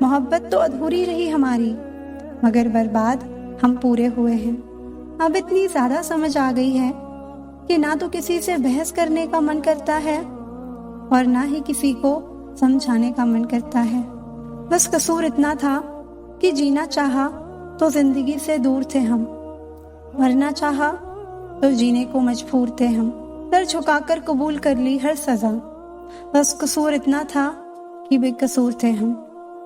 मोहब्बत तो अधूरी रही हमारी, मगर बर्बाद हम पूरे हुए हैं। अब इतनी ज्यादा समझ आ गई है कि ना तो किसी से बहस करने का मन करता है और ना ही किसी को समझाने का मन करता है। बस कसूर इतना था कि जीना चाहा तो जिंदगी से दूर थे हम, मरना चाहा तो जीने को मजबूर थे हम। सर झुकाकर कबूल कर ली हर सजा, बस कसूर इतना था कि बेकसूर थे हम।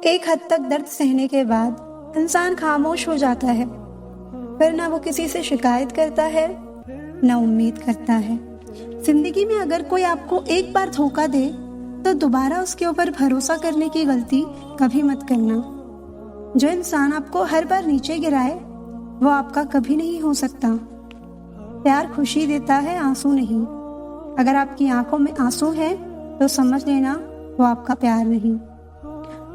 एक हद तक दर्द सहने के बाद इंसान खामोश हो जाता है, फिर ना वो किसी से शिकायत करता है ना उम्मीद करता है। जिंदगी में अगर कोई आपको एक बार धोखा दे तो दोबारा उसके ऊपर भरोसा करने की गलती कभी मत करना। जो इंसान आपको हर बार नीचे गिराए वो आपका कभी नहीं हो सकता। प्यार खुशी देता है, आंसू नहीं। अगर आपकी आंखों में आंसू है तो समझ लेना वो आपका प्यार नहीं।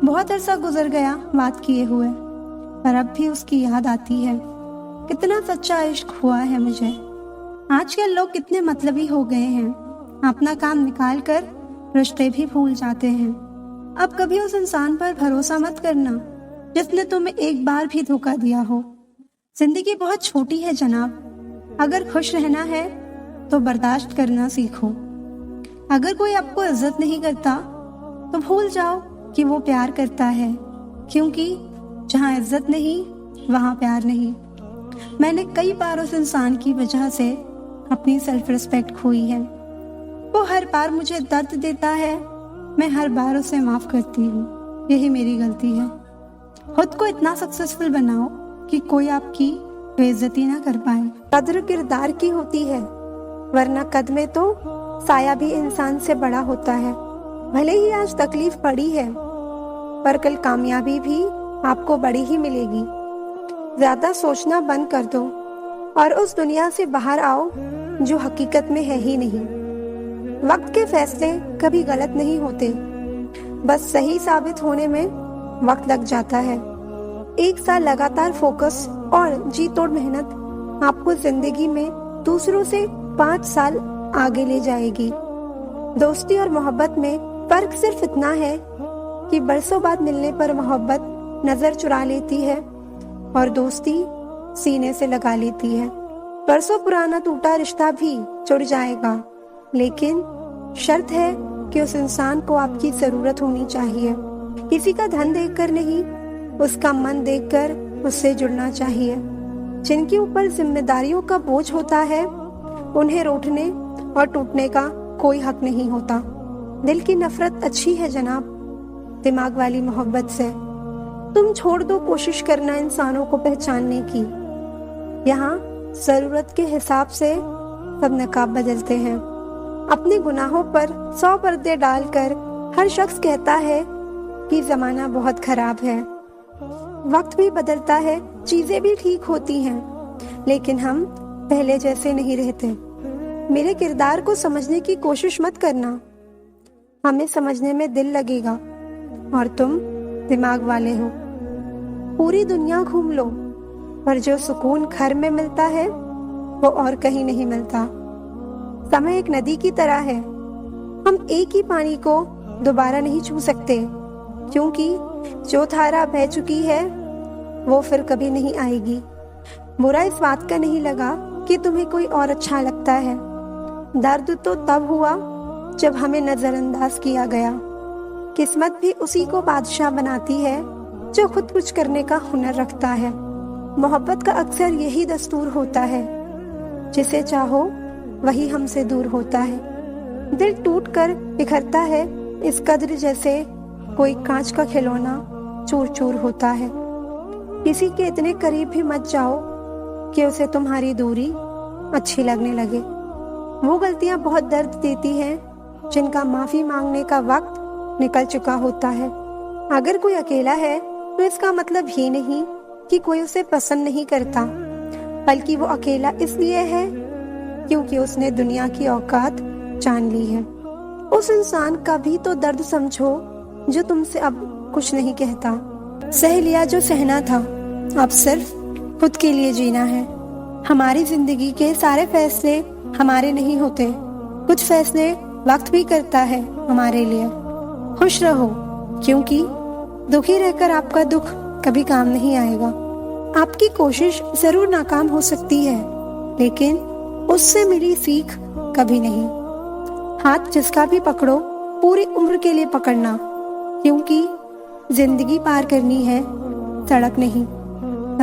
बहुत अरसा गुजर गया बात किए हुए, पर अब भी उसकी याद आती है। कितना सच्चा इश्क हुआ है मुझे। आजकल लोग कितने मतलबी हो गए हैं, अपना काम निकाल कर रिश्ते भी भूल जाते हैं। अब कभी उस इंसान पर भरोसा मत करना जिसने तुम्हें एक बार भी धोखा दिया हो। जिंदगी बहुत छोटी है जनाब, अगर खुश रहना है तो बर्दाश्त करना सीखो। अगर कोई आपको इज्जत नहीं करता तो भूल जाओ कि वो प्यार करता है, क्योंकि जहाँ इज्जत नहीं वहाँ प्यार नहीं। मैंने कई बार उस इंसान की वजह से अपनी सेल्फ रिस्पेक्ट खोई है। वो हर बार मुझे दर्द देता है, मैं हर बार उसे माफ करती हूँ। यही मेरी गलती है। खुद को इतना सक्सेसफुल बनाओ कि कोई आपकी बेइज्जती ना कर पाए। कद्र किरदार की होती है, वरना कद में तो साया भी इंसान से बड़ा होता है। भले ही आज तकलीफ बड़ी है, पर कल कामयाबी भी आपको बड़ी ही मिलेगी। ज्यादा सोचना बंद कर दो और उस दुनिया से बाहर आओ जो हकीकत में है ही नहीं। वक्त के फैसले कभी गलत नहीं होते, बस सही साबित होने में वक्त लग जाता है। एक साल लगातार फोकस और जी तोड़ मेहनत आपको जिंदगी में दूसरों से 5 साल आगे ले जाएगी। दोस्ती और मोहब्बत में फर्क सिर्फ इतना है कि बरसों बाद मिलने पर मोहब्बत नजर चुरा लेती है और दोस्ती सीने से लगा लेती है। बरसों पुराना टूटा रिश्ता भी जुड़ जाएगा, लेकिन शर्त है कि उस इंसान को आपकी जरूरत होनी चाहिए। किसी का धन देखकर नहीं, उसका मन देखकर उससे जुड़ना चाहिए। जिनके ऊपर जिम्मेदारियों का बोझ होता है उन्हें रूठने और टूटने का कोई हक नहीं होता। दिल की नफरत अच्छी है जनाब, दिमाग वाली मोहब्बत से। तुम छोड़ दो कोशिश करना इंसानों को पहचानने की। यहाँ जरूरत के हिसाब से सब नकाब बदलते हैं। अपने गुनाहों पर 100 पर्दे डालकर हर शख्स कहता है कि जमाना बहुत खराब है। वक्त भी बदलता है, चीजें भी ठीक होती हैं, लेकिन हम पहले जैसे नहीं रहते। मेरे किरदार को समझने की कोशिश मत करना, हमें समझने में दिल लगेगा और तुम दिमाग वाले हो। पूरी दुनिया घूम लो, पर जो सुकून घर में मिलता है वो और कहीं नहीं मिलता। समय एक नदी की तरह है, हम एक ही पानी को दोबारा नहीं छू सकते, क्योंकि जो धारा बह चुकी है वो फिर कभी नहीं आएगी। बुरा इस बात का नहीं लगा कि तुम्हें कोई और अच्छा लगता है। दर्द तो तब हुआ जब हमें नजरअंदाज किया गया। किस्मत भी उसी को बादशाह बनाती है जो खुद कुछ करने का हुनर रखता है। मोहब्बत का अक्सर यही दस्तूर होता है, जिसे चाहो वही हमसे दूर होता है। दिल टूट कर बिखरता है इस कद्र जैसे कोई कांच का खिलौना चूर चूर होता है। किसी के इतने करीब भी मत जाओ कि उसे तुम्हारी दूरी अच्छी लगने लगे। वो गलतियां बहुत दर्द देती हैं जिनका माफी मांगने का वक्त निकल चुका होता है। अगर कोई अकेला है तो इसका मतलब ये नहीं कि कोई उसे पसंद नहीं करता, बल्कि वो अकेला इसलिए है क्योंकि उसने दुनिया की औकात जान ली है। उस इंसान का भी तो दर्द समझो जो तुमसे अब कुछ नहीं कहता। सह लिया जो सहना था, अब सिर्फ खुद के लिए जीना है। हमारी जिंदगी के सारे फैसले हमारे नहीं होते, कुछ फैसले वक्त भी करता है हमारे लिए। खुश रहो, क्योंकि दुखी रहकर आपका दुख कभी काम नहीं आएगा। आपकी कोशिश जरूर नाकाम हो सकती है, लेकिन उससे मिली सीख कभी नहीं। हाथ जिसका भी पकड़ो पूरी उम्र के लिए पकड़ना, क्योंकि जिंदगी पार करनी है, सड़क नहीं।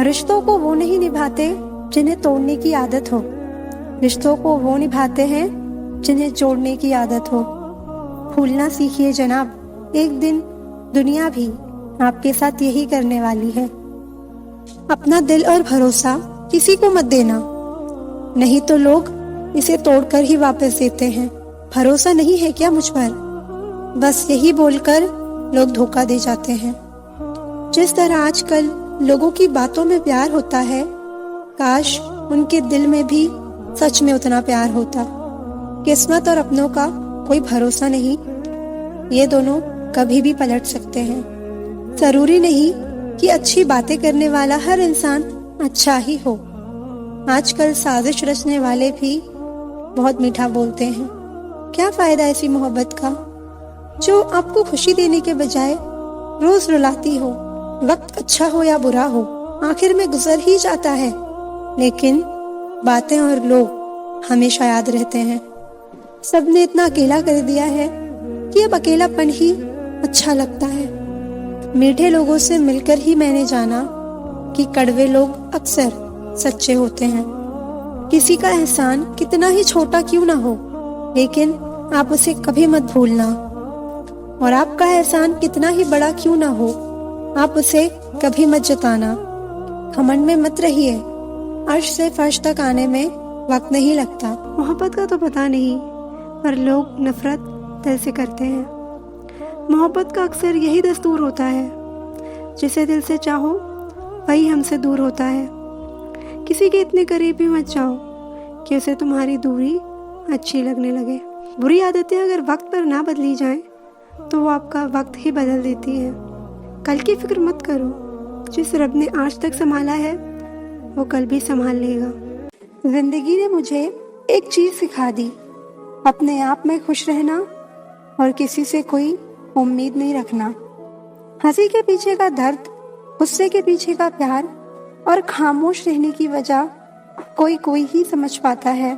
रिश्तों को वो नहीं निभाते जिन्हें तोड़ने की आदत हो, रिश्तों को वो निभाते हैं जिन्हें जोड़ने की आदत हो। भूलना सीखिए जनाब, एक दिन दुनिया भी आपके साथ यही करने वाली है। अपना दिल और भरोसा किसी को मत देना, नहीं तो लोग इसे तोड़कर ही वापस देते हैं। भरोसा नहीं है क्या मुझ पर? बस यही बोलकर लोग धोखा दे जाते हैं। जिस तरह आजकल लोगों की बातों में प्यार होता है, काश उनके दिल में भी सच में उतना प्यार होता। किस्मत और अपनों का कोई भरोसा नहीं, ये दोनों कभी भी पलट सकते हैं। जरूरी नहीं कि अच्छी बातें करने वाला हर इंसान अच्छा ही हो। आजकल साजिश रचने वाले भी बहुत मीठा बोलते हैं। क्या फायदा ऐसी मोहब्बत का जो आपको खुशी देने के बजाय रोज रुलाती हो। वक्त अच्छा हो या बुरा हो, आखिर में गुजर ही जाता है, लेकिन बातें और लोग हमेशा याद रहते हैं। सबने इतना अकेला कर दिया है कि अब अकेलापन ही अच्छा लगता है। मीठे लोगों से मिलकर ही मैंने जाना कि कड़वे लोग अक्सर सच्चे होते हैं। किसी का एहसान कितना ही छोटा क्यों ना हो, लेकिन आप उसे कभी मत भूलना। और आपका एहसान कितना ही बड़ा क्यों ना हो, आप उसे कभी मत जताना। घमंड में मत रहिए, अर्श से फर्श तक आने में वक्त नहीं लगता। मोहब्बत का तो पता नहीं, पर लोग नफरत दिल से करते हैं। मोहब्बत का अक्सर यही दस्तूर होता है, जिसे दिल से चाहो वही हमसे दूर होता है। किसी के इतने करीब भी मत जाओ कि उसे तुम्हारी दूरी अच्छी लगने लगे। बुरी आदतें अगर वक्त पर ना बदली जाएं, तो वो आपका वक्त ही बदल देती है। कल की फिक्र मत करो, जिस रब ने आज तक संभाला है वो कल भी संभाल लेगा। जिंदगी ने मुझे एक चीज सिखा दी, अपने आप में खुश रहना और किसी से कोई उम्मीद नहीं रखना। हंसी के पीछे का दर्द, गुस्से के पीछे का प्यार और खामोश रहने की वजह कोई ही समझ पाता है।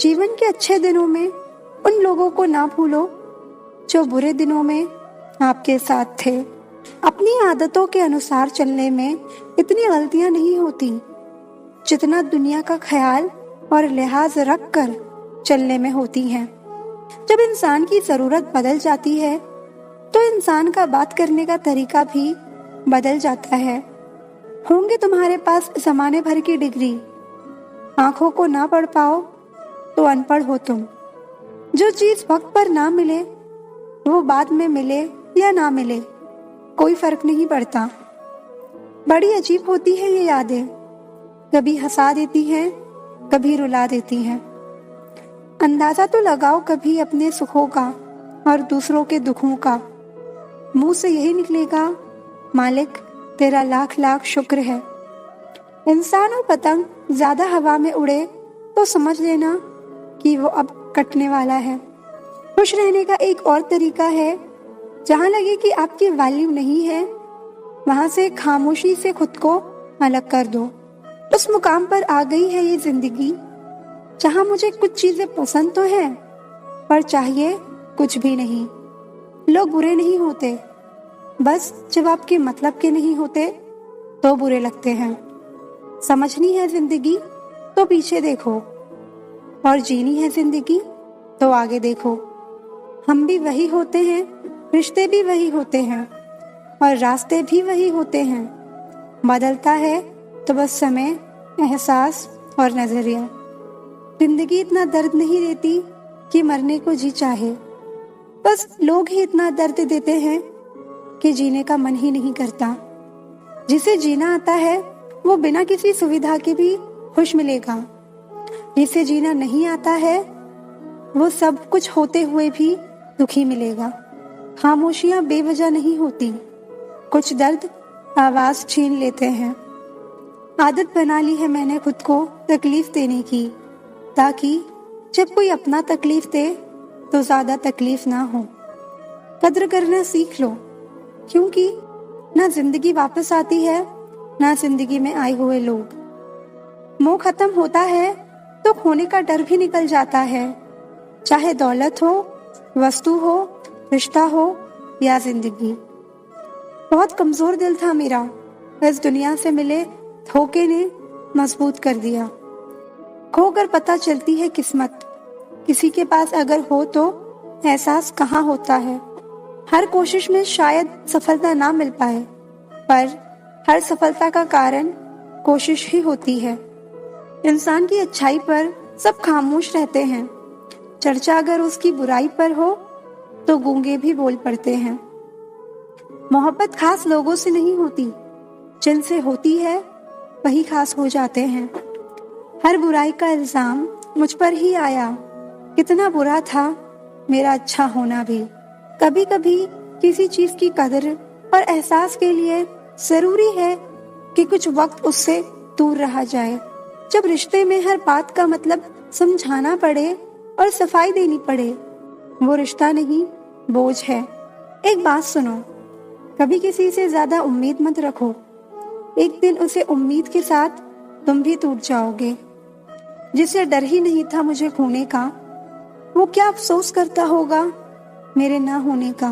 जीवन के अच्छे दिनों में उन लोगों को ना भूलो जो बुरे दिनों में आपके साथ थे। अपनी आदतों के अनुसार चलने में इतनी गलतियां नहीं होती जितना दुनिया का ख्याल और लिहाज रख कर चलने में होती हैं। जब इंसान की जरूरत बदल जाती है तो इंसान का बात करने का तरीका भी बदल जाता है। होंगे तुम्हारे पास जमाने भर की डिग्री, आंखों को ना पढ़ पाओ तो अनपढ़ हो तुम। जो चीज वक्त पर ना मिले वो बाद में मिले या ना मिले कोई फर्क नहीं पड़ता। बड़ी अजीब होती है ये यादें, कभी हंसा देती हैं, कभी रुला देती हैं। अंदाजा तो लगाओ कभी अपने सुखों का और दूसरों के दुखों का। मुंह से यही निकलेगा, मालिक तेरा लाख लाख शुक्र है। इंसान और पतंग ज्यादा हवा में उड़े तो समझ लेना कि वो अब कटने वाला है। खुश रहने का एक और तरीका है, जहाँ लगे कि आपकी वैल्यू नहीं है वहां से खामोशी से खुद को अलग कर दो। उस मुकाम पर आ गई है ये जिंदगी जहाँ मुझे कुछ चीजें पसंद तो है पर चाहिए कुछ भी नहीं। लोग बुरे नहीं होते, बस जब आपके मतलब के नहीं होते तो बुरे लगते हैं। समझनी है जिंदगी तो पीछे देखो, और जीनी है जिंदगी तो आगे देखो। हम भी वही होते हैं, रिश्ते भी वही होते हैं और रास्ते भी वही होते हैं। बदलता है तो बस समय, एहसास और नजरिया। जिंदगी इतना दर्द नहीं देती कि मरने को जी चाहे, बस लोग ही इतना दर्द देते हैं कि जीने का मन ही नहीं करता। जिसे जीना आता है वो बिना किसी सुविधा के भी खुश मिलेगा, जिसे जीना नहीं आता है वो सब कुछ होते हुए भी दुखी मिलेगा। खामोशियां बेवजह नहीं होती, कुछ दर्द आवाज छीन लेते हैं। आदत बना ली है मैंने खुद को तकलीफ देने की, ताकि जब कोई अपना तकलीफ दे तो ज्यादा तकलीफ ना हो। कद्र करना सीख लो, क्योंकि ना जिंदगी वापस आती है, ना जिंदगी में आए हुए लोग। मोह खत्म होता है तो खोने का डर भी निकल जाता है, चाहे दौलत हो, वस्तु हो, रिश्ता हो या जिंदगी। बहुत कमजोर दिल था मेरा, इस दुनिया से मिले धोखे ने मजबूत कर दिया। खोकर पता चलती है किस्मत, किसी के पास अगर हो तो एहसास कहाँ होता है। हर कोशिश में शायद सफलता ना मिल पाए, पर हर सफलता का कारण कोशिश ही होती है। इंसान की अच्छाई पर सब खामोश रहते हैं, चर्चा अगर उसकी बुराई पर हो तो गूंगे भी बोल पड़ते हैं। मोहब्बत खास लोगों से नहीं होती, जिनसे होती है वही खास हो जाते हैं। हर बुराई का इल्जाम मुझ पर ही आया, कितना बुरा था मेरा अच्छा होना भी। कभी कभी किसी चीज की कदर और एहसास के लिए जरूरी है कि कुछ वक्त उससे दूर रहा जाए। जब रिश्ते में हर बात का मतलब समझाना पड़े और सफाई देनी पड़े, वो रिश्ता नहीं बोझ है। एक बात सुनो, कभी किसी से ज्यादा उम्मीद मत रखो, एक दिन उसे उम्मीद के साथ तुम भी टूट जाओगे। जिसे डर ही नहीं था मुझे खोने का, वो क्या अफसोस करता होगा मेरे ना होने का।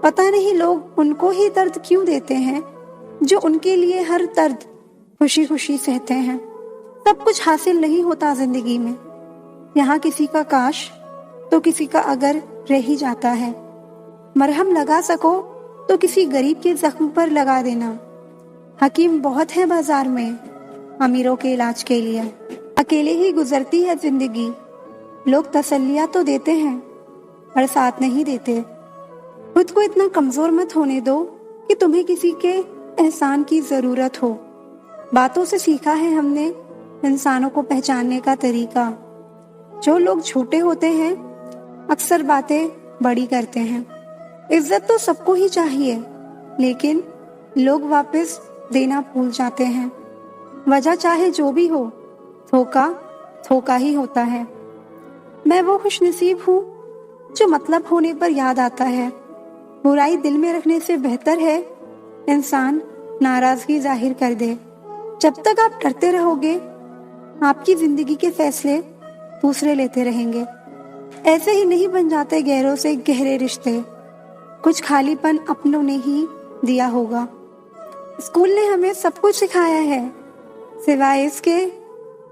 पता नहीं लोग उनको ही दर्द क्यों देते हैं जो उनके लिए हर दर्द खुशी खुशी सहते हैं। सब कुछ हासिल नहीं होता जिंदगी में, यहाँ किसी का काश तो किसी का अगर रह ही जाता है। मरहम लगा सको तो किसी गरीब के जख्म पर लगा देना। हकीम बहुत है बाजार में अमीरों के इलाज के लिए। अकेले ही गुजरती है जिंदगी, लोग तसल्लियां तो देते हैं पर साथ नहीं देते। खुद को इतना कमजोर मत होने दो कि तुम्हें किसी के एहसान की जरूरत हो। बातों से सीखा है हमने इंसानों को पहचानने का तरीका। जो लोग झूठे होते हैं अक्सर बातें बड़ी करते हैं। इज्जत तो सबको ही चाहिए, लेकिन लोग वापस देना भूल जाते हैं। वजह चाहे जो भी हो, धोखा धोखा ही होता है। मैं वो खुशनसीब हूँ जो मतलब होने पर याद आता है। बुराई दिल में रखने से बेहतर है इंसान नाराजगी जाहिर कर दे। जब तक आप डरते रहोगे, आपकी जिंदगी के फैसले दूसरे लेते रहेंगे। ऐसे ही नहीं बन जाते गहरों से गहरे रिश्ते, कुछ खालीपन अपनों ने ही दिया होगा। स्कूल ने हमें सब कुछ सिखाया है, सिवाय इसके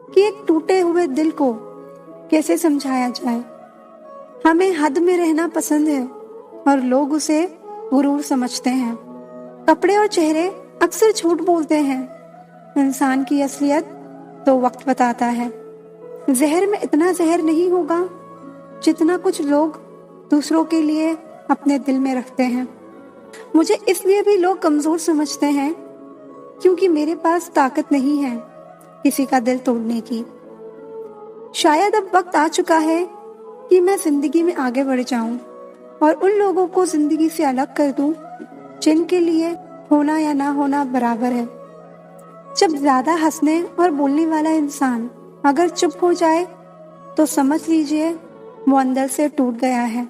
कि एक टूटे हुए दिल को कैसे समझाया जाए। हमें हद में रहना पसंद है और लोग उसे गुरूर समझते हैं। कपड़े और चेहरे अक्सर झूठ बोलते हैं, इंसान की असलियत तो वक्त बताता है। जहर में इतना जहर नहीं होगा जितना कुछ लोग दूसरों के लिए अपने दिल में रखते हैं। मुझे इसलिए भी लोग कमजोर समझते हैं क्योंकि मेरे पास ताकत नहीं है किसी का दिल तोड़ने की। शायद अब वक्त आ चुका है कि मैं जिंदगी में आगे बढ़ जाऊं और उन लोगों को जिंदगी से अलग कर दूं जिनके लिए होना या ना होना बराबर है। जब ज्यादा हंसने और बोलने वाला इंसान अगर चुप हो जाए तो समझ लीजिए वो अंदर से टूट गया है।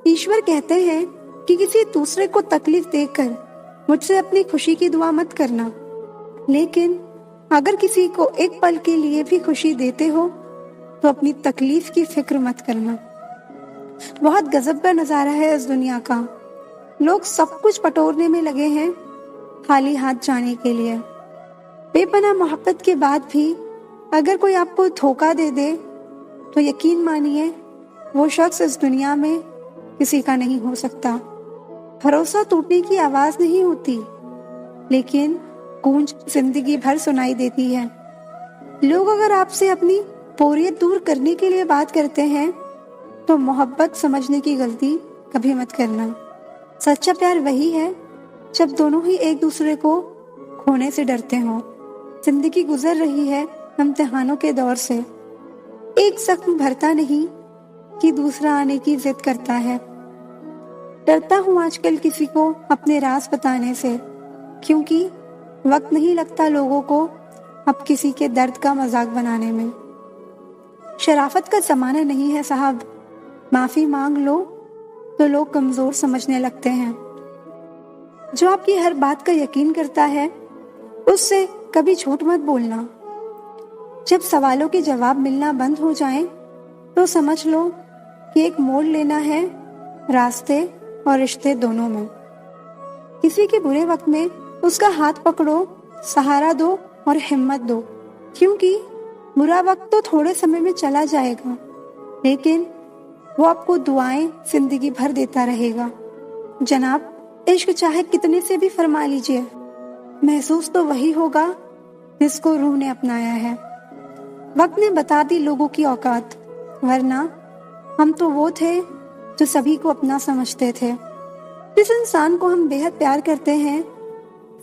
ईश्वर कहते हैं कि किसी दूसरे को तकलीफ देकर मुझसे अपनी खुशी की दुआ मत करना, लेकिन अगर किसी को एक पल के लिए भी खुशी देते हो तो अपनी तकलीफ की फिक्र मत करना। बहुत गजब का नजारा है इस दुनिया का। लोग सब कुछ बटोरने में लगे हैं खाली हाथ जाने के लिए। बेपनाह मोहब्बत के बाद भी अगर कोई आपको धोखा दे दे तो यकीन मानिए वो शख्स इस दुनिया में किसी का नहीं हो सकता। भरोसा टूटने की आवाज नहीं होती, लेकिन गूंज जिंदगी भर सुनाई देती है। लोग अगर आपसे अपनी बोरियत दूर करने के लिए बात करते हैं तो मोहब्बत समझने की गलती कभी मत करना। सच्चा प्यार वही है जब दोनों ही एक दूसरे को खोने से डरते हों। जिंदगी गुजर रही है इम्तिहानों के दौर से। एक जख्म भरता नहीं कि दूसरा आने की जिद करता है। डरता हूँ आजकल किसी को अपने राज बताने से, क्योंकि वक्त नहीं लगता लोगों को अब किसी के दर्द का मजाक बनाने में। शराफत का जमाना नहीं है साहब, माफी मांग लो तो लोग कमजोर समझने लगते हैं। जो आपकी हर बात का यकीन करता है उससे कभी झूठ मत बोलना। जब सवालों के जवाब मिलना बंद हो जाएं, तो समझ लो कि एक मोड़ लेना है रास्ते और रिश्ते दोनों में। किसी के बुरे वक्त में उसका हाथ पकड़ो, सहारा दो और हिम्मत दो, क्योंकि बुरा वक्त तो थोड़े समय में चला जाएगा, लेकिन वो आपको दुआएं जिंदगी भर देता रहेगा। जनाब, इश्क चाहे कितने से भी फरमा लीजिए, महसूस तो वही होगा जिसको रूह ने अपनाया है। वक्त ने बता दी लोगों की औकात, वरना हम तो वो थे जो सभी को अपना समझते थे। जिस इंसान को हम बेहद प्यार करते हैं,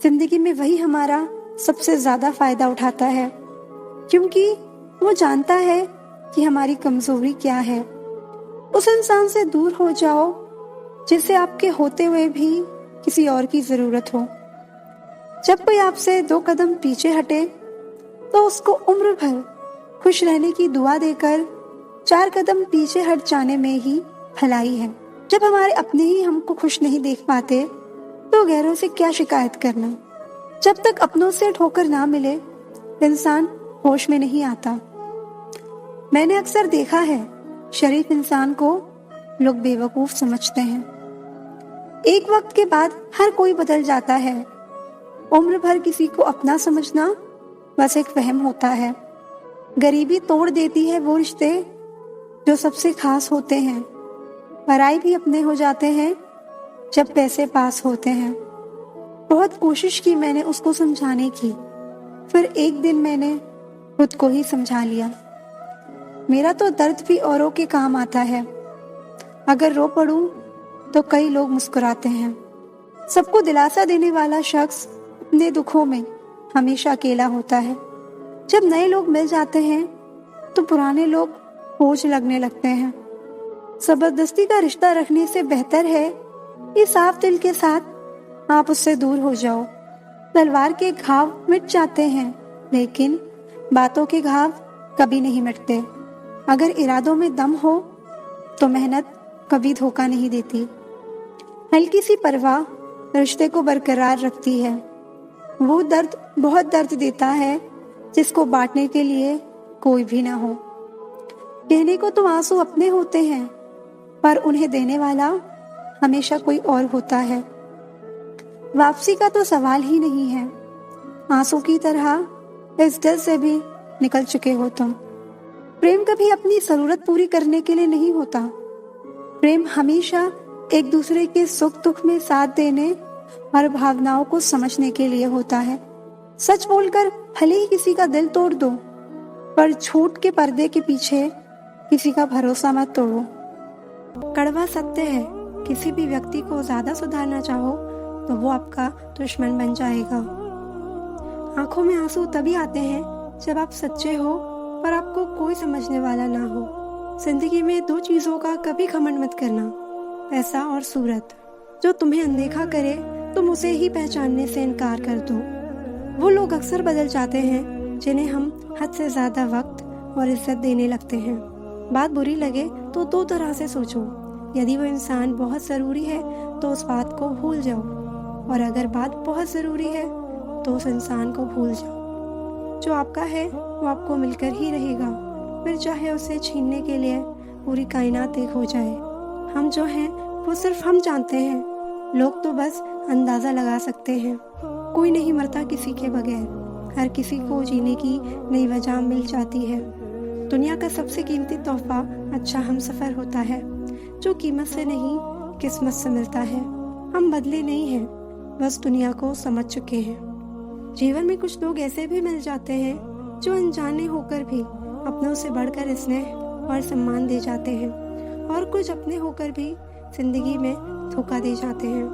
जिंदगी में वही हमारा सबसे ज्यादा फायदा उठाता है, क्योंकि वो जानता है कि हमारी कमजोरी क्या है। उस इंसान से दूर हो जाओ जिसे आपके होते हुए भी किसी और की जरूरत हो। जब कोई आपसे 2 कदम पीछे हटे तो उसको उम्र भर खुश रहने की दुआ देकर 4 कदम पीछे हट जाने में ही भलाई है। जब हमारे अपने ही हमको खुश नहीं देख पाते तो गैरों से क्या शिकायत करना। जब तक अपनों से ठोकर ना मिले, इंसान होश में नहीं आता। मैंने अक्सर देखा है, शरीफ इंसान को लोग बेवकूफ समझते हैं। एक वक्त के बाद हर कोई बदल जाता है। उम्र भर किसी को अपना समझना बस एक वहम होता है। गरीबी तोड़ देती है वो रिश्ते जो सबसे खास होते हैं। पराई भी अपने हो जाते हैं जब पैसे पास होते हैं। बहुत कोशिश की मैंने उसको समझाने की, फिर एक दिन मैंने खुद को ही समझा लिया। मेरा तो दर्द भी औरों के काम आता है। अगर रो पड़ूं तो कई लोग मुस्कुराते हैं। सबको दिलासा देने वाला शख्स अपने दुखों में हमेशा अकेला होता है। जब नए लोग मिल जाते हैं तो पुराने लोग बोझ लगने लगते हैं। जबरदस्ती का रिश्ता रखने से बेहतर है कि साफ दिल के साथ आप उससे दूर हो जाओ। तलवार के घाव मिट जाते हैं, लेकिन बातों के घाव कभी नहीं मिटते। अगर इरादों में दम हो तो मेहनत कभी धोखा नहीं देती। हल्की सी परवाह रिश्ते को बरकरार रखती है। वो दर्द बहुत दर्द देता है जिसको बांटने के लिए कोई भी ना हो। कहने को तो आंसू अपने होते हैं, पर उन्हें देने वाला हमेशा कोई और होता है। वापसी का तो सवाल ही नहीं है। आंसू की तरह इस दिल से भी निकल चुके हो तुम। प्रेम कभी अपनी जरूरत पूरी करने के लिए नहीं होता। प्रेम हमेशा एक दूसरे के सुख दुख में साथ देने और भावनाओं को समझने के लिए होता है। सच बोलकर भले ही किसी का दिल तोड़ दो, पर झूठ के पर्दे के पीछे किसी का भरोसा मत तोड़ो। कड़वा सत्य है, किसी भी व्यक्ति को ज्यादा सुधारना चाहो तो वो आपका दुश्मन बन जाएगा। आंखों में आंसू तभी आते हैं जब आप सच्चे हो पर आपको कोई समझने वाला ना हो। जिंदगी में 2 चीजों का कभी घमंड मत करना, पैसा और सूरत। जो तुम्हें अनदेखा करे तुम उसे ही पहचानने से इनकार कर दो। वो लोग अक्सर बदल जाते हैं जिन्हें हम हद से ज्यादा वक्त और इज्जत देने लगते हैं। बात बुरी लगे तो 2 तरह से सोचो। यदि वो इंसान बहुत जरूरी है तो उस बात को भूल जाओ, और अगर बात बहुत जरूरी है तो उस इंसान को भूल जाओ। जो आपका है वो आपको मिलकर ही रहेगा, फिर चाहे उसे छीनने के लिए पूरी कायनात एक हो जाए। हम जो हैं वो सिर्फ हम जानते हैं, लोग तो बस अंदाजा लगा सकते हैं। कोई नहीं मरता किसी के बगैर, हर किसी को जीने की नई वजह मिल जाती है। दुनिया का सबसे कीमती तोहफा अच्छा हमसफर होता है, जो कीमत से नहीं किस्मत से मिलता है। हम बदले नहीं हैं, बस दुनिया को समझ चुके हैं। जीवन में कुछ लोग ऐसे भी मिल जाते हैं जो अनजाने होकर भी अपनों से बढ़कर स्नेह और सम्मान दे जाते हैं, और कुछ अपने होकर भी जिंदगी में धोखा दे जाते हैं।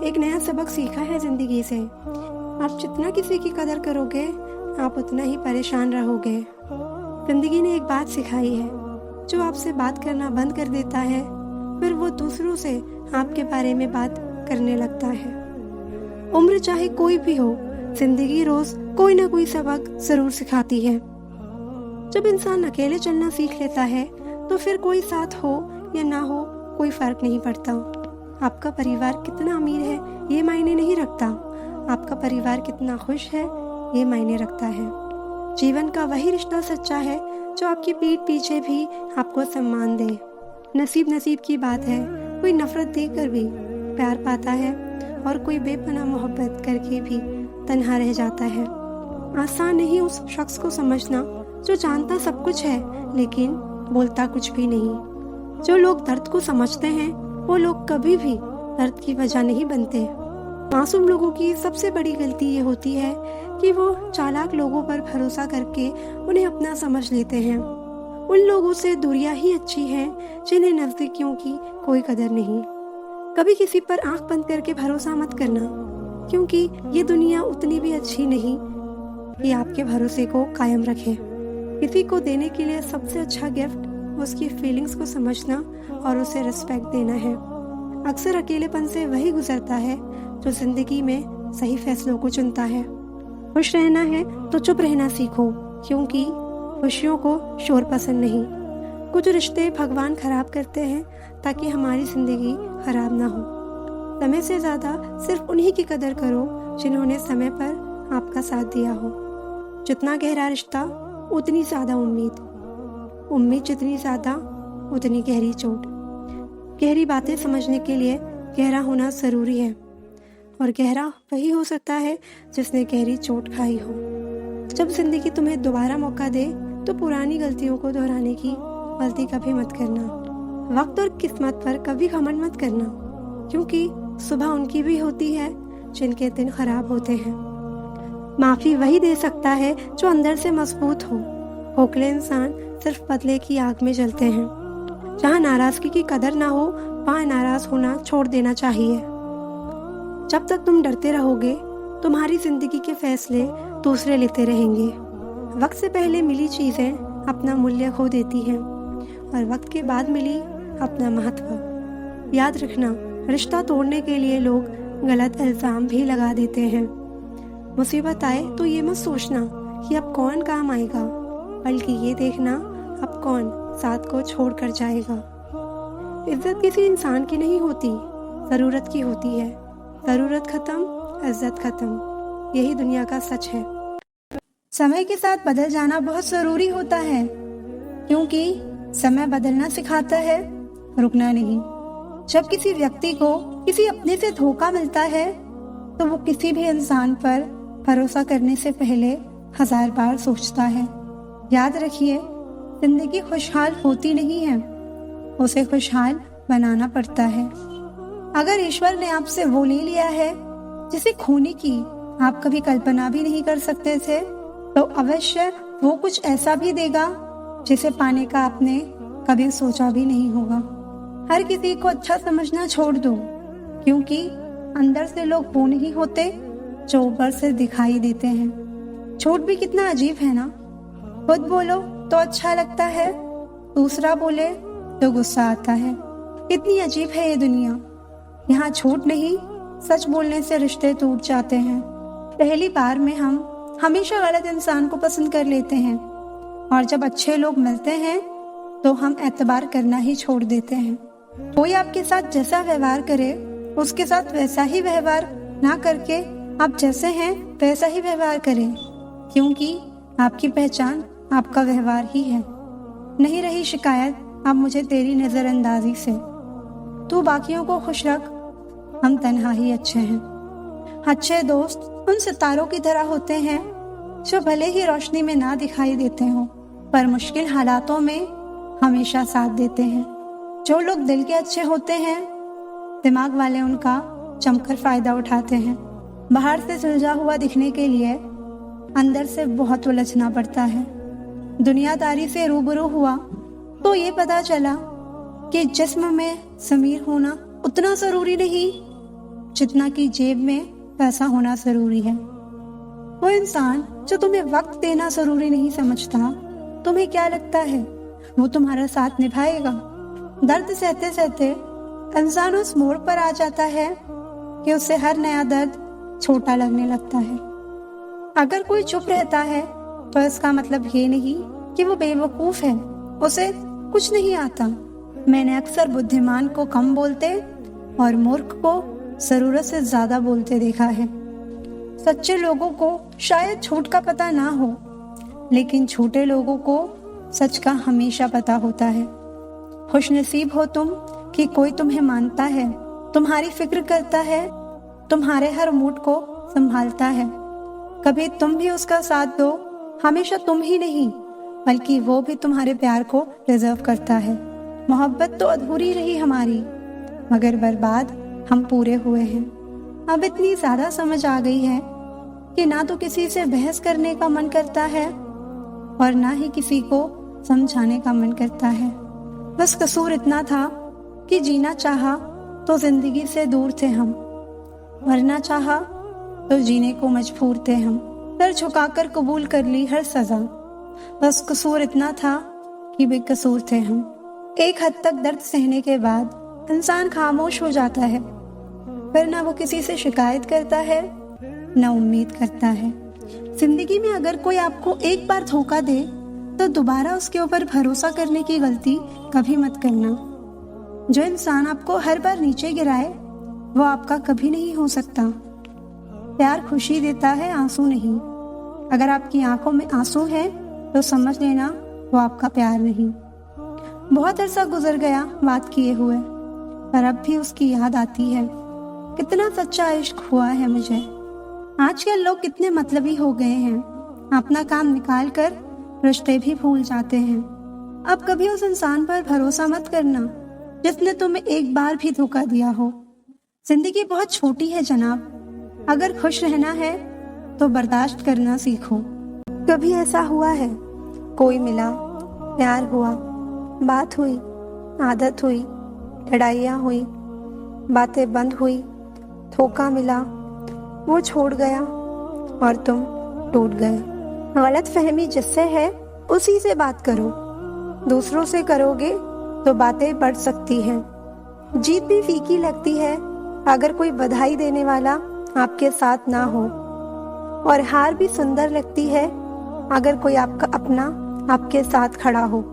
एक नया सबक सीखा है जिंदगी से, आप जितना किसी की कदर करोगे आप उतना ही परेशान रहोगे। जिंदगी ने एक बात सिखाई है, जो आपसे बात करना बंद कर देता है फिर वो दूसरों से आपके बारे में बात करने लगता है। उम्र चाहे कोई भी हो, जिंदगी रोज कोई ना कोई सबक जरूर सिखाती है। जब इंसान अकेले चलना सीख लेता है तो फिर कोई साथ हो या ना हो कोई फर्क नहीं पड़ता। आपका परिवार कितना अमीर है ये मायने नहीं रखता, आपका परिवार कितना खुश है ये मायने रखता है। जीवन का वही रिश्ता सच्चा है जो आपकी पीठ पीछे भी आपको सम्मान दे। नसीब की बात है, कोई नफरत देकर भी प्यार पाता है और कोई बेपनाह मोहब्बत करके भी तन्हा रह जाता है। आसान नहीं उस शख्स को समझना जो जानता सब कुछ है लेकिन बोलता कुछ भी नहीं। जो लोग दर्द को समझते हैं वो लोग कभी भी दर्द की वजह नहीं बनते। मासूम लोगों की सबसे बड़ी गलती ये होती है कि वो चालाक लोगों पर भरोसा करके उन्हें अपना समझ लेते हैं। उन लोगों से दूरियां ही अच्छी हैं जिन्हें नजदीकियों की कोई कदर नहीं। कभी किसी पर आंख बंद करके भरोसा मत करना, क्योंकि ये दुनिया उतनी भी अच्छी नहीं कि आपके भरोसे को कायम रखे। किसी को देने के लिए सबसे अच्छा गिफ्ट उसकी फीलिंग्स को समझना और उसे रिस्पेक्ट देना है। अक्सर अकेलेपन से वही गुजरता है जो जिंदगी में सही फैसलों को चुनता है। खुश रहना है तो चुप रहना सीखो, क्योंकि खुशियों को शोर पसंद नहीं। कुछ रिश्ते भगवान खराब करते हैं ताकि हमारी जिंदगी खराब ना हो। समय से ज्यादा सिर्फ उन्हीं की कदर करो जिन्होंने समय पर आपका साथ दिया हो। जितना गहरा रिश्ता उतनी ज्यादा उम्मीद जितनी ज्यादा उतनी गहरी चोट। गहरी बातें समझने के लिए गहरा होना जरूरी है, और गहरा वही हो सकता है जिसने गहरी चोट खाई हो। जब जिंदगी तुम्हें दोबारा मौका दे तो पुरानी गलतियों को दोहराने की गलती कभी मत करना। वक्त और किस्मत पर कभी घमंड मत करना, क्योंकि सुबह उनकी भी होती है जिनके दिन खराब होते हैं। माफी वही दे सकता है जो अंदर से मजबूत हो। खोखले इंसान सिर्फ बदले की आग में जलते हैं। जहाँ नाराजगी की कदर ना हो वहाँ नाराज होना छोड़ देना चाहिए। जब तक तुम डरते रहोगे तुम्हारी जिंदगी के फैसले दूसरे लेते रहेंगे। वक्त से पहले मिली चीजें अपना मूल्य खो देती हैं, और वक्त के बाद मिली अपना महत्व। याद रखना, रिश्ता तोड़ने के लिए लोग गलत इल्जाम भी लगा देते हैं। मुसीबत आए तो ये मत सोचना कि अब कौन काम आएगा, बल्कि ये देखना अब कौन साथ को छोड़ कर जाएगा। इज्जत किसी इंसान की नहीं होती, जरूरत की होती है। जरूरत खत्म, इज्जत खत्म, यही दुनिया का सच है। समय के साथ बदल जाना बहुत जरूरी होता है, क्योंकि समय बदलना सिखाता है, रुकना नहीं। जब किसी व्यक्ति को किसी अपने से धोखा मिलता है तो वो किसी भी इंसान पर भरोसा करने से पहले 1000 बार सोचता है। याद रखिए, जिंदगी खुशहाल होती नहीं है, उसे खुशहाल बनाना पड़ता है। अगर ईश्वर ने आपसे वो ले लिया है जिसे खोने की आप कभी कल्पना भी नहीं कर सकते थे, तो अवश्य वो कुछ ऐसा भी देगा जिसे पाने का आपने कभी सोचा भी नहीं होगा। हर किसी को अच्छा समझना छोड़ दो, क्योंकि अंदर से लोग वो नहीं होते जो ऊपर से दिखाई देते हैं। झूठ भी कितना अजीब है ना। खुद बोलो तो अच्छा लगता है, दूसरा बोले तो गुस्सा आता है। कितनी अजीब है ये दुनिया। यहाँ झूठ नहीं, सच बोलने से रिश्ते टूट जाते हैं। पहली बार में हम हमेशा गलत इंसान को पसंद कर लेते हैं, और जब अच्छे लोग मिलते हैं तो हम एतबार करना ही छोड़ देते हैं। कोई आपके साथ जैसा व्यवहार करे उसके साथ वैसा ही व्यवहार ना करके आप जैसे हैं वैसा ही व्यवहार करें, क्योंकि आपकी पहचान आपका व्यवहार ही है। नहीं रही शिकायत अब मुझे तेरी नजरअंदाजी से। तू बाकियों को खुश रख, हम तन्हा ही अच्छे हैं। अच्छे दोस्त उन सितारों की तरह होते हैं जो भले ही रोशनी में ना दिखाई देते हो, पर मुश्किल हालातों में हमेशा साथ देते हैं। जो लोग दिल के अच्छे होते हैं, दिमाग वाले उनका जमकर फायदा उठाते हैं। बाहर से सुलझा हुआ दिखने के लिए अंदर से बहुत उलझना पड़ता है। दुनियादारी से रूबरू हुआ तो ये पता चला कि जिस्म में ज़मीर होना उतना जरूरी नहीं जितना कि जेब में पैसा होना जरूरी है। वो इंसान जो तुम्हें वक्त देना जरूरी नहीं समझता, तुम्हें क्या लगता है वो तुम्हारा साथ निभाएगा? दर्द सहते सहते इंसान उस मोड़ पर आ जाता है कि उसे हर नया दर्द छोटा लगने लगता है। अगर कोई चुप रहता है तो इसका मतलब ये नहीं कि वो बेवकूफ है, उसे कुछ नहीं आता। मैंने अक्सर बुद्धिमान को कम बोलते और मूर्ख को जरूरत से ज्यादा बोलते देखा है। सच्चे लोगों को शायद झूठ का पता ना हो, लेकिन झूठे लोगों को सच का हमेशा पता होता है। खुशनसीब हो तुम कि कोई तुम्हें मानता है, तुम्हारी फिक्र करता है, तुम्हारे हर मूड को संभालता है। कभी तुम भी उसका साथ दो, हमेशा तुम ही नहीं बल्कि वो भी तुम्हारे प्यार को डिजर्व करता है। मोहब्बत तो अधूरी रही हमारी, मगर बर्बाद हम पूरे हुए हैं। अब इतनी ज्यादा समझ आ गई है कि ना तो किसी से बहस करने का मन करता है और ना ही किसी को समझाने का मन करता है। बस कसूर इतना था कि जीना चाहा तो जिंदगी से दूर थे हम, मरना चाहा तो जीने को मजबूर थे हम। सर झुकाकर कबूल कर ली हर सजा, बस कसूर इतना था कि बेकसूर थे हम। एक हद तक दर्द सहने के बाद इंसान खामोश हो जाता है, फिर ना वो किसी से शिकायत करता है ना उम्मीद करता है। जिंदगी में अगर कोई आपको एक बार धोखा दे तो दोबारा उसके ऊपर भरोसा करने की गलती कभी मत करना। जो इंसान आपको हर बार नीचे गिराए वो आपका कभी नहीं हो सकता। प्यार खुशी देता है, आंसू नहीं। अगर आपकी आंखों में आंसू है तो समझ लेना वो आपका प्यार नहीं। बहुत अरसा गुजर गया बात किए हुए, पर अब भी उसकी याद आती है। कितना सच्चा इश्क हुआ है मुझे। आजकल लोग कितने मतलबी हो गए हैं, अपना काम निकाल कर रिश्ते भी भूल जाते हैं। अब कभी उस इंसान पर भरोसा मत करना जिसने तुम्हें एक बार भी धोखा दिया हो। जिंदगी बहुत छोटी है जनाब, अगर खुश रहना है तो बर्दाश्त करना सीखो। कभी ऐसा हुआ है, कोई मिला, प्यार हुआ, बात हुई, आदत हुई, लड़ाइयाँ हुई, बातें बंद हुई, धोखा मिला, वो छोड़ गया और तुम टूट गए। गलत फहमी जिससे है उसी से बात करो। दूसरों से करोगे तो बातें बढ़ सकती हैं। जीत भी फीकी लगती है अगर कोई बधाई देने वाला आपके साथ ना हो, और हार भी सुंदर लगती है अगर कोई आपका अपना आपके साथ खड़ा हो।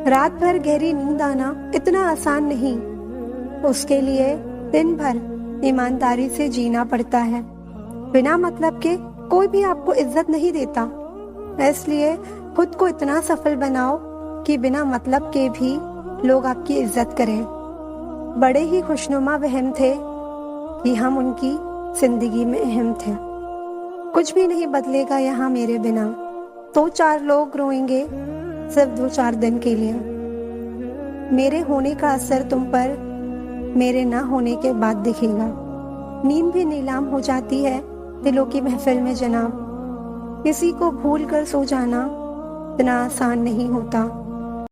रात भर गहरी नींद आना इतना आसान नहीं, उसके लिए दिन भर ईमानदारी से जीना पड़ता है। बिना मतलब के कोई भी आपको इज्जत नहीं देता, इसलिए खुद को इतना सफल बनाओ कि बिना मतलब के भी लोग आपकी इज्जत करें। बड़े ही खुशनुमा वहम थे कि हम उनकी जिंदगी में अहम थे। कुछ भी नहीं बदलेगा यहाँ मेरे बिना, तो 4 लोग रोएंगे सिर्फ 2-4 दिन के लिए। मेरे होने का असर तुम पर मेरे ना होने के बाद दिखेगा। नींद भी नीलाम हो जाती है दिलों की महफिल में जनाब। किसी को भूल कर सो जाना इतना आसान नहीं होता।